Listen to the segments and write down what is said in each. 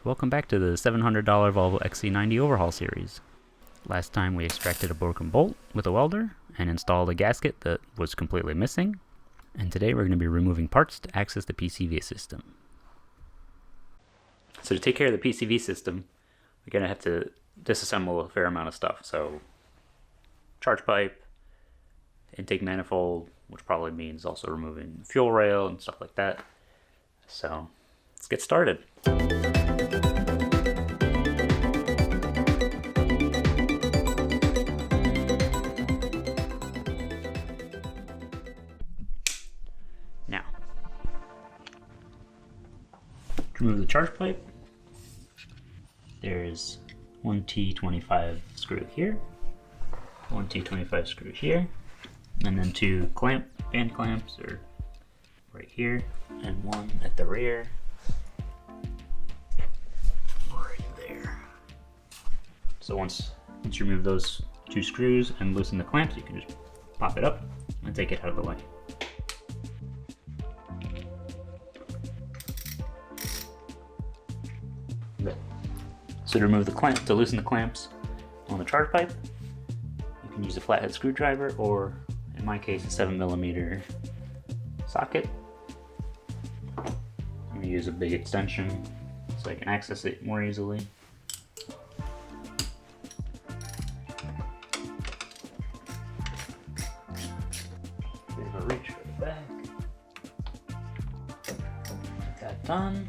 Welcome back to the $700 Volvo XC90 overhaul series. Last time we extracted a broken bolt with a welder and installed a gasket that was completely missing, and today we're going to be removing parts to access the PCV system. So to take care of the PCV system, we're going to have to disassemble a fair amount of stuff. So charge pipe, intake manifold, which probably means also removing fuel rail and stuff like that. So let's get started. Now, to remove the charge pipe, there's one T25 screw here, one T25 screw here, and then two band clamps are right here, and one at the rear, right there. So once you remove those two screws and loosen the clamps, you can just pop it up and take it out of the way. So to remove the clamp, to loosen the clamps on the charge pipe, you can use a flathead screwdriver, or in my case, a 7mm socket. I'm going to use a big extension so I can access it more easily. Bit of a reach for the back. Get that done.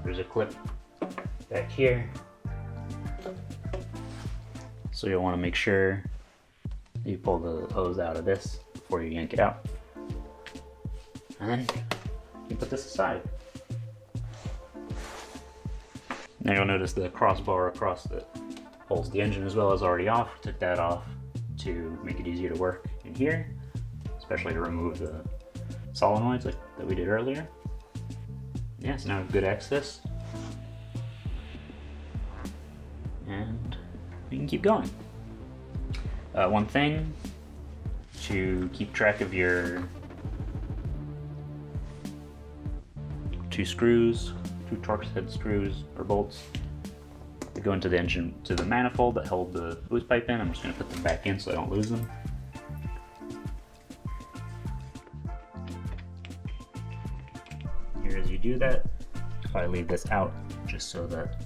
There's a clip back here, so you'll want to make sure you pull the hose out of this before you yank it out, and then you put this aside. Now you'll notice the crossbar across that holds the engine as well is already off. Took that off to make it easier to work in here, especially to remove the solenoids that we did earlier. Yeah, so now we have good access, and we can keep going. One thing to keep track of your two Torx head screws or bolts that go into the engine, to the manifold that hold the boost pipe in. I'm just going to put them back in so I don't lose them. Here, as you do that, I leave this out just so that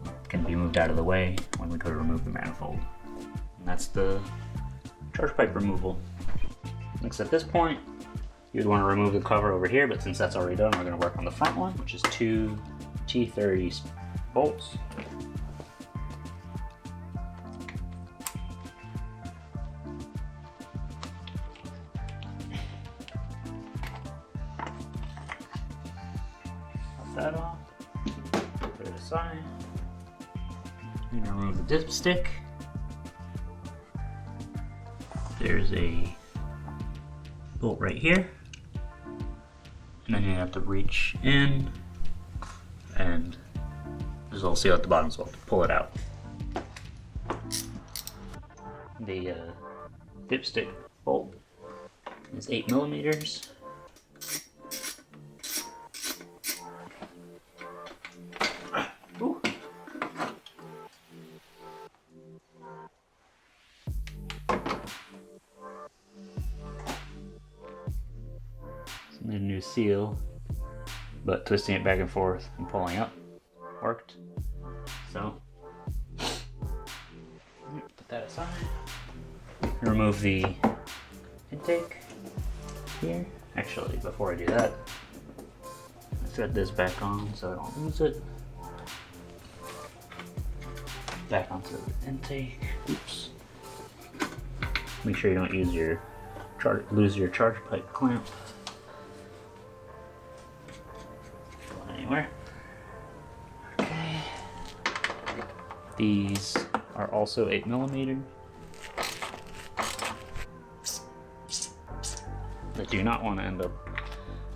it can be moved out of the way when we go to remove the manifold. And that's the charge pipe removal. Next, at this point, you'd want to remove the cover over here, but since that's already done, we're going to work on the front one, which is two T30 bolts. That off, put it aside. I'm going to remove the dipstick. There's a bolt right here, and then you have to reach in, and there's a little seal at the bottom, so I'll have to pull it out. The dipstick bolt is 8mm. A new seal, but twisting it back and forth and pulling up worked. So put that aside. Remove the intake here. Actually, before I do that, I thread this back on so I don't lose it. Back onto the intake. Oops. Make sure you don't lose your charge pipe clamp. Anywhere. Okay. These are also 8mm. I do not want to end up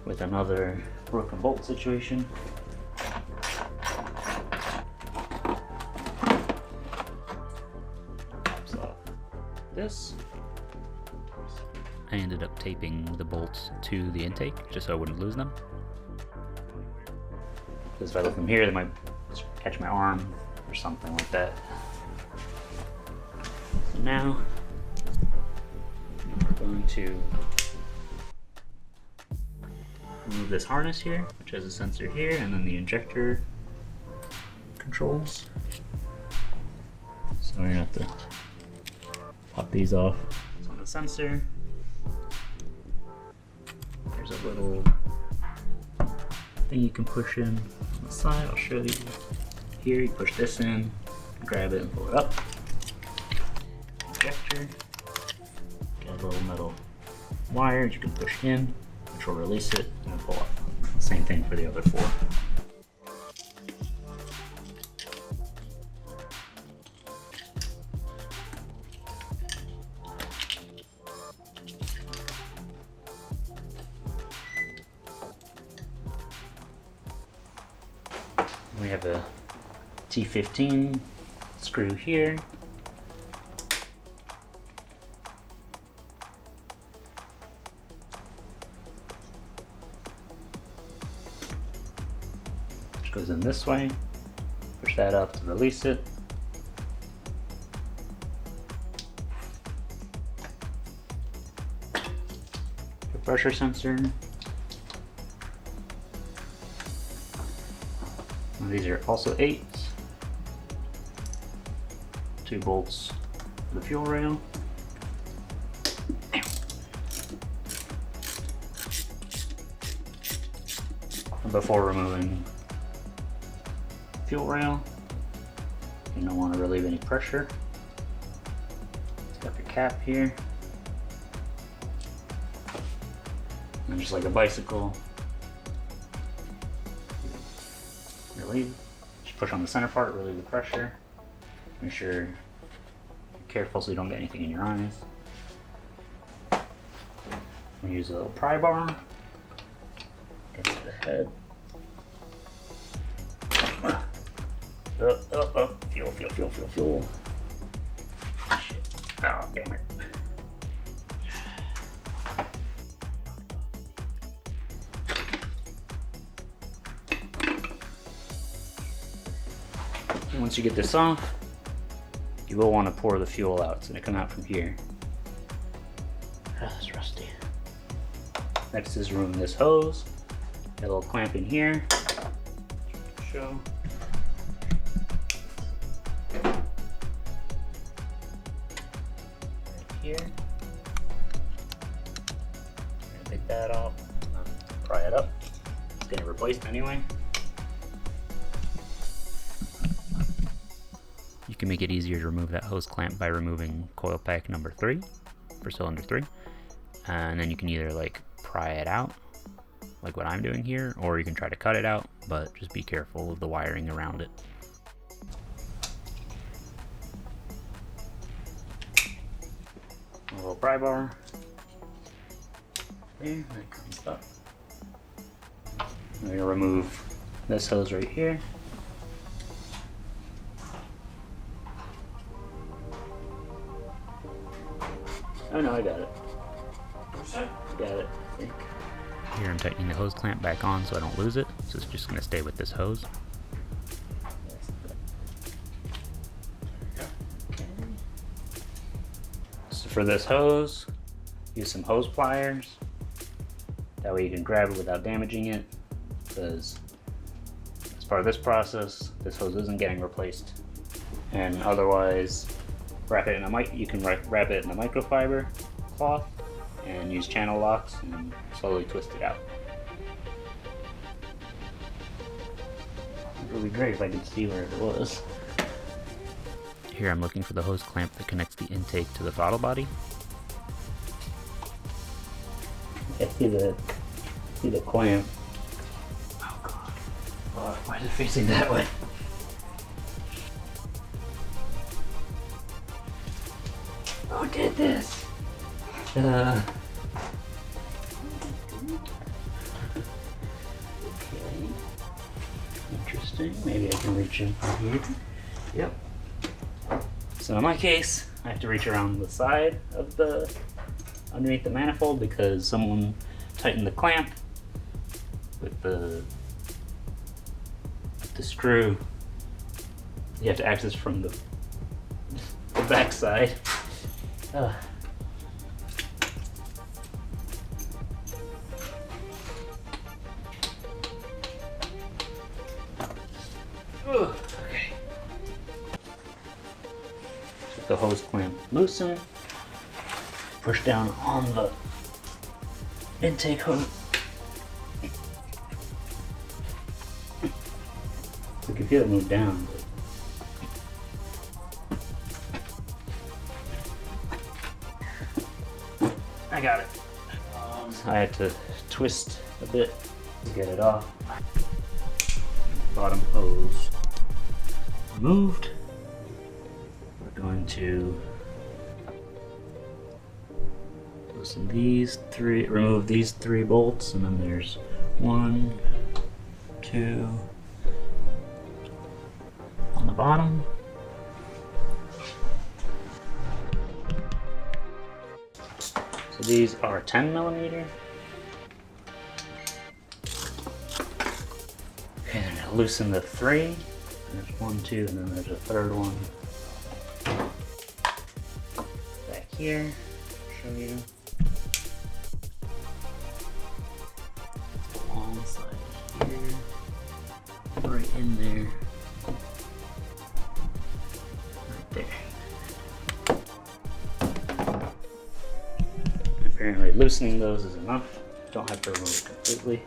with another broken bolt situation. this. I ended up taping the bolts to the intake just so I wouldn't lose them. Because if I look from here, they might catch my arm or something like that. So now we're going to remove this harness here, which has a sensor here, and then the injector controls. So we're gonna have to pop these off. So on the sensor, there's a little thing you can push in on the side. I'll show you. Here you push this in, grab it and pull it up. Injector, got a little metal wire you can push in, which will release it and pull up. Same thing for the other four. We have a T15 screw here. Which goes in this way. Push that up to release it. The pressure sensor. And these are also 8s. 2 bolts for the fuel rail. And before removing fuel rail, you don't want to relieve any pressure. It's got the cap here. And just like a bicycle, relieve. Just push on the center part, relieve the pressure. Make sure you're careful so you don't get anything in your eyes. We use a little pry bar. Get to the head. Fuel, fuel, fuel, fuel, fuel. Shit. Oh, damn it. And once you get this off, you will want to pour the fuel out. It's going to come out from here. It's rusty. Next is removing this hose. Got a little clamp in here. Show. Right here. I'm gonna take that off. Pry it up. It's getting replaced anyway. You can make it easier to remove that hose clamp by removing coil pack number 3 for cylinder 3. And then you can either like pry it out, like what I'm doing here, or you can try to cut it out, but just be careful of the wiring around it. A little pry bar. There, that comes up. I'm going to remove this hose right here. Oh no, I got it. I got it, I think. Here I'm tightening the hose clamp back on so I don't lose it. So it's just going to stay with this hose. Okay. So for this hose, use some hose pliers. That way you can grab it without damaging it. Because as part of this process, this hose isn't getting replaced. And otherwise, you can wrap it in a microfiber cloth and use channel locks and slowly twist it out. It would be great if I could see where it was. Here I'm looking for the hose clamp that connects the intake to the throttle body. I see the clamp. Oh god. Why is it facing that way? Who did this? Okay. Interesting. Maybe I can reach in from here. Yep. So in my case, I have to reach around the side of the underneath the manifold because someone tightened the clamp with the screw. You have to access from the back side. Okay. Get the hose clamp loosen. Push down on the intake hose. You can feel it move down. I got it. I had to twist a bit to get it off. Bottom hose removed. We're going to loosen these three, remove these 3 bolts, and then there's 1, 2 on the bottom. So these are 10mm. Okay, I'm gonna loosen the 3. There's 1, 2, and then there's a 3rd one back here. I'll show you. Long side here, right in there, right there. Apparently loosening those is enough. Don't have to remove it completely.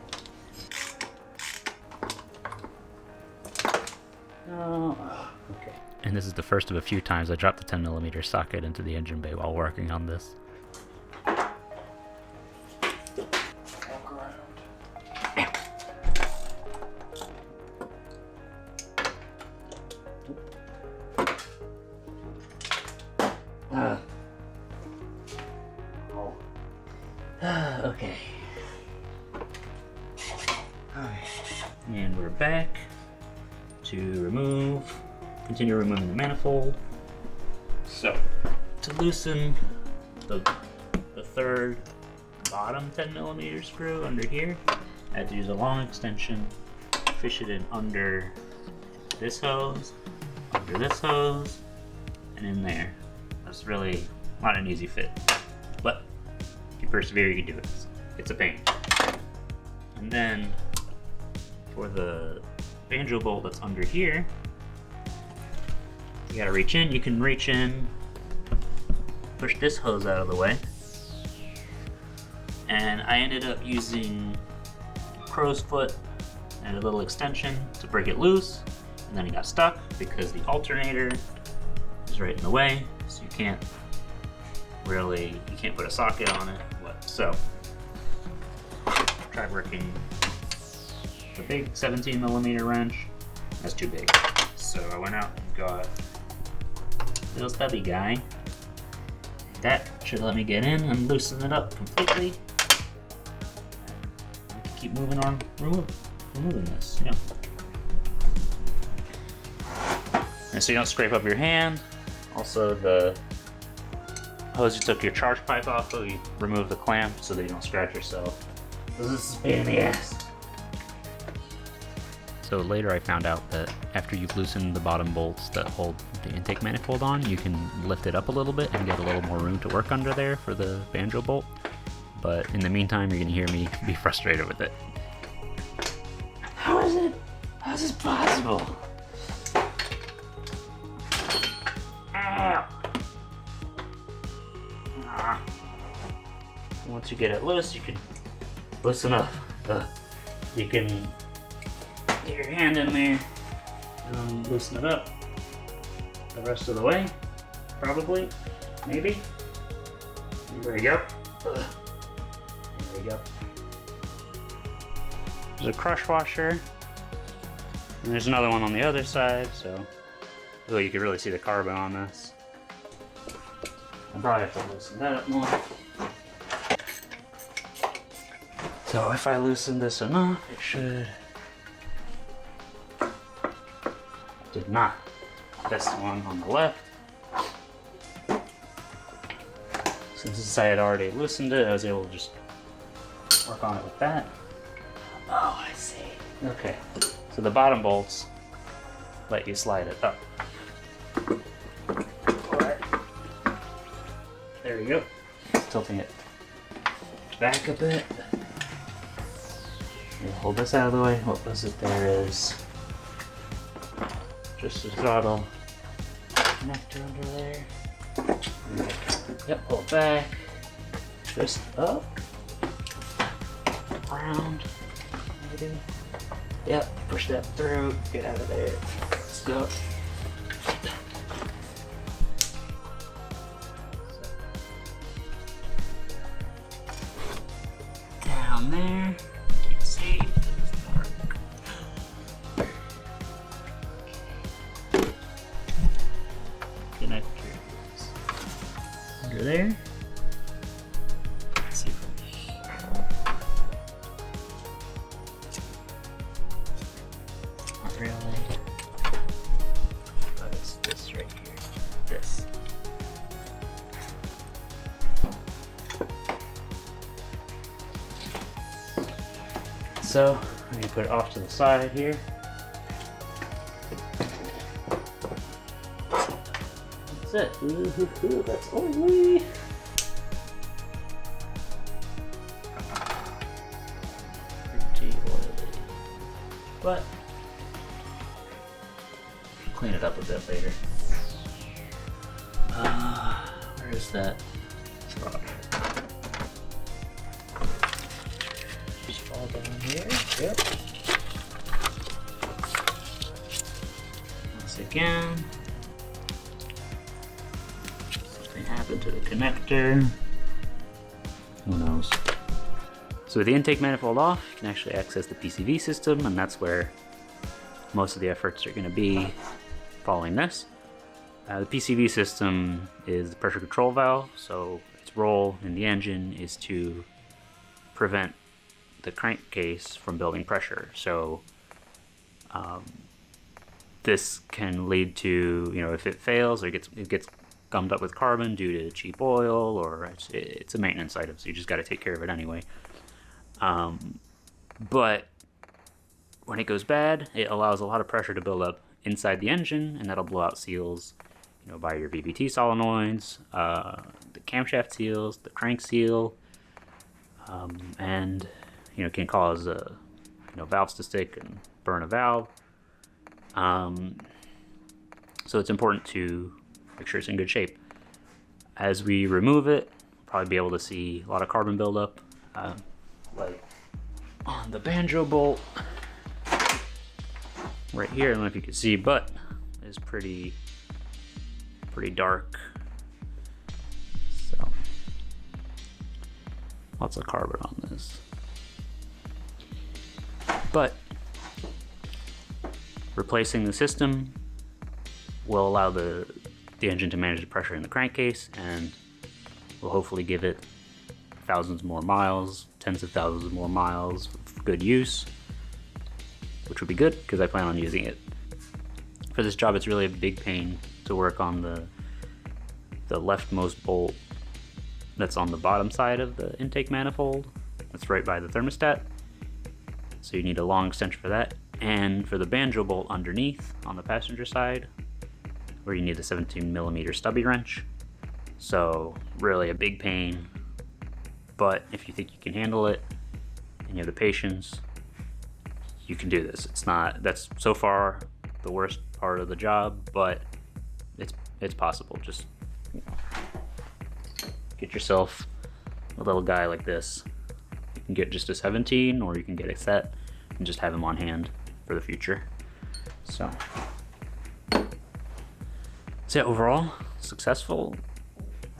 Okay. And this is the first of a few times I dropped the 10mm socket into the engine bay while working on this. Okay. Alright. And we're back to continue removing the manifold. So, to loosen the 3rd bottom 10mm screw under here, I had to use a long extension, fish it in under this hose, under this hose, and in there. That's really not an easy fit, but if you persevere, you can do it. It's a pain. And then for the banjo bolt that's under here, you gotta reach in. You can reach in, push this hose out of the way, and I ended up using crow's foot and a little extension to break it loose, and then it got stuck because the alternator is right in the way, so you can't put a socket on it. So try working the big 17mm wrench. That's too big, so I went out and got this stubby guy. That should let me get in and loosen it up completely. I can keep moving on, removing this. Yeah. And so you don't scrape up your hand. Also, the hose you took your charge pipe off of, you remove the clamp so that you don't scratch yourself. This is a pain in the ass. So later I found out that after you've loosened the bottom bolts that hold the intake manifold on, you can lift it up a little bit and get a little more room to work under there for the banjo bolt. But in the meantime, you're gonna hear me be frustrated with it. How is this possible? Ow. Once you get it loose, you can loosen up. You can get your hand in there and loosen it up the rest of the way, probably, maybe. There you go. There you go. There's a crush washer, and there's another one on the other side, so you can really see the carbon on this. I'll probably have to loosen that up more. So if I loosen this enough, it should. Did not. This one on the left. Since since I had already loosened it, I was able to just work on it with that. Oh, I see. Okay, so the bottom bolts let you slide it up. Alright. There you go. Tilting it back a bit. Hold this out of the way. What was it there is just a throttle connector under there. Yep, pull it back. Twist up. Around. Maybe. Yep, push that through. Get out of there. Let's go. Down there. See? Connectors under there. Let's see from here. Not really. But it's this right here. This. So I'm going to put it off to the side here. That's it. Ooh, that's only pretty oily. But clean it up a bit later. Where is that throttle? Just all down here. Yep. Once again. Something happened to the connector. Who knows? So with the intake manifold off, you can actually access the PCV system, and that's where most of the efforts are going to be following this. The PCV system is the pressure control valve, so its role in the engine is to prevent the crankcase from building pressure. So this can lead to, if it fails or it gets gummed up with carbon due to cheap oil, or it's a maintenance item, so you just got to take care of it anyway. But when it goes bad, it allows a lot of pressure to build up inside the engine, and that'll blow out seals, by your VVT solenoids, the camshaft seals, the crank seal, and can cause valves to stick and burn a valve. So it's important to make sure it's in good shape. As we remove it, we'll probably be able to see a lot of carbon buildup, like on the banjo bolt right here. I don't know if you can see, but it's pretty dark. So lots of carbon on this. But replacing the system will allow the engine to manage the pressure in the crankcase, and will hopefully give it thousands more miles, tens of thousands of more miles of good use, which would be good because I plan on using it. For this job, it's really a big pain to work on the leftmost bolt that's on the bottom side of the intake manifold. That's right by the thermostat. So you need a long extension for that. And for the banjo bolt underneath on the passenger side, where you need a 17mm stubby wrench. So really a big pain, but if you think you can handle it and you have the patience, you can do this. That's so far the worst part of the job, but it's possible. Just get yourself a little guy like this. You can get just a 17, or you can get a set and just have him on hand for the future. So overall, successful,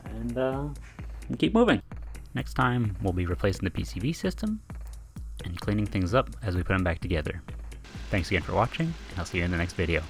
and keep moving. Next time, we'll be replacing the PCV system and cleaning things up as we put them back together. Thanks again for watching, and I'll see you in the next video.